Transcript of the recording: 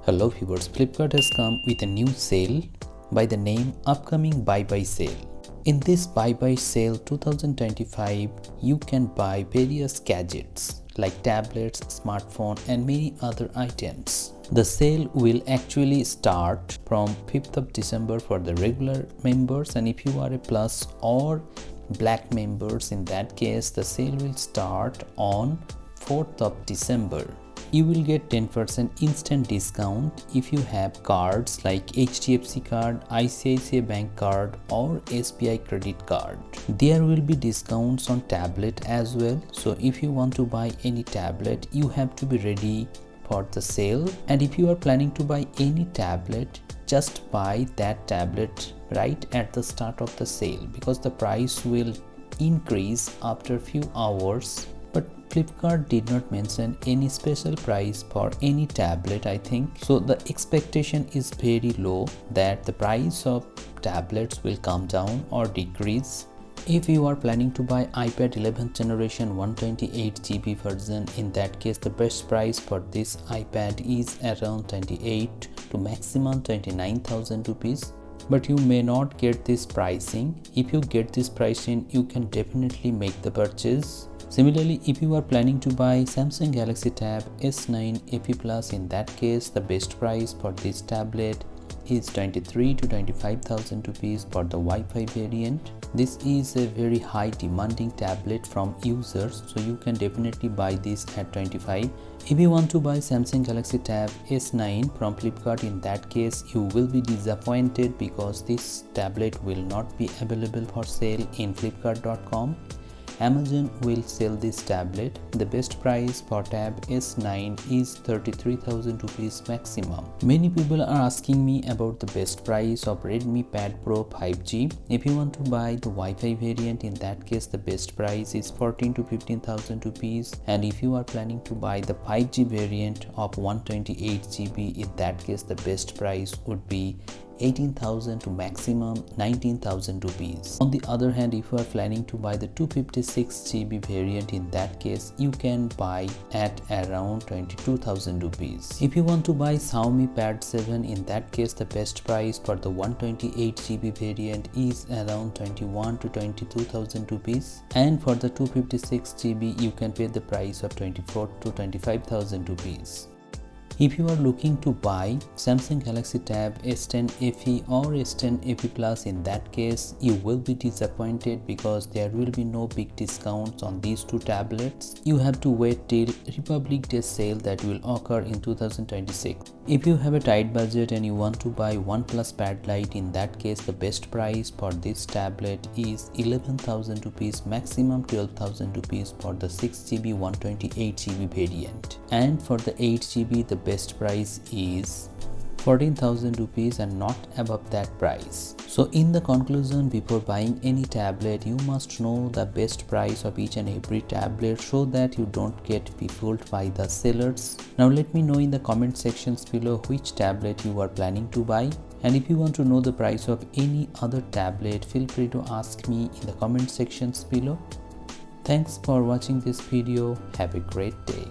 Hello viewers, Flipkart has come with a new sale by the name Upcoming Buy Sale. In this Buy Sale 2025, you can buy various gadgets like tablets, smartphone and many other items. The sale will actually start from 5th of December for the regular members, and if you are a Plus or Black members, in that case the sale will start on 4th of December. You will get 10% instant discount if you have cards like HDFC card, ICICI Bank card or SBI credit card. There will be discounts on tablet as well. So if you want to buy any tablet, you have to be ready for the sale. And if you are planning to buy any tablet, just buy that tablet right at the start of the sale, because the price will increase after few hours. But Flipkart did not mention any special price for any tablet, I think. So the expectation is very low that the price of tablets will come down or decrease. If you are planning to buy iPad 11th generation 128GB version, in that case the best price for this iPad is around 28 to maximum 29,000 rupees. But you may not get this pricing. If you get this pricing, you can definitely make the purchase. Similarly, if you are planning to buy Samsung Galaxy Tab S9 FE Plus, in that case the best price for this tablet is 23 to 25,000 rupees for the Wi-Fi variant. This is a very high demanding tablet from users, so you can definitely buy this at 25. If you want to buy Samsung Galaxy Tab S9 from Flipkart, in that case you will be disappointed because this tablet will not be available for sale in flipkart.com. Amazon will sell this tablet. The best price for Tab S9 is 33,000 rupees maximum. Many people are asking me about the best price of Redmi Pad Pro 5G. If you want to buy the Wi-Fi variant, in that case the best price is 14 to 15,000 rupees. And if you are planning to buy the 5G variant of 128GB, in that case the best price would be 18,000 to maximum 19,000 rupees. On the other hand, if you are planning to buy the 256GB variant, in that case you can buy at around 22,000 rupees. If you want to buy Xiaomi Pad 7, in that case the best price for the 128GB variant is around 21 to 22,000 rupees, and for the 256GB you can pay the price of 24 to 25,000 rupees. If you are looking to buy Samsung Galaxy Tab S10 FE or S10 FE Plus, in that case you will be disappointed because there will be no big discounts on these two tablets. You have to wait till Republic Day sale that will occur in 2026. If you have a tight budget and you want to buy Oneplus Pad Lite, in that case the best price for this tablet is 11,000 rupees, maximum 12,000 rupees for the 6GB 128GB variant. And for the 8GB the best price is 14,000 rupees and not above that price. So in the conclusion, before buying any tablet, you must know the best price of each and every tablet so that you don't get befooled by the sellers. Now let me know in the comment sections below which tablet you are planning to buy. And if you want to know the price of any other tablet, feel free to ask me in the comment sections below. Thanks for watching this video. Have a great day.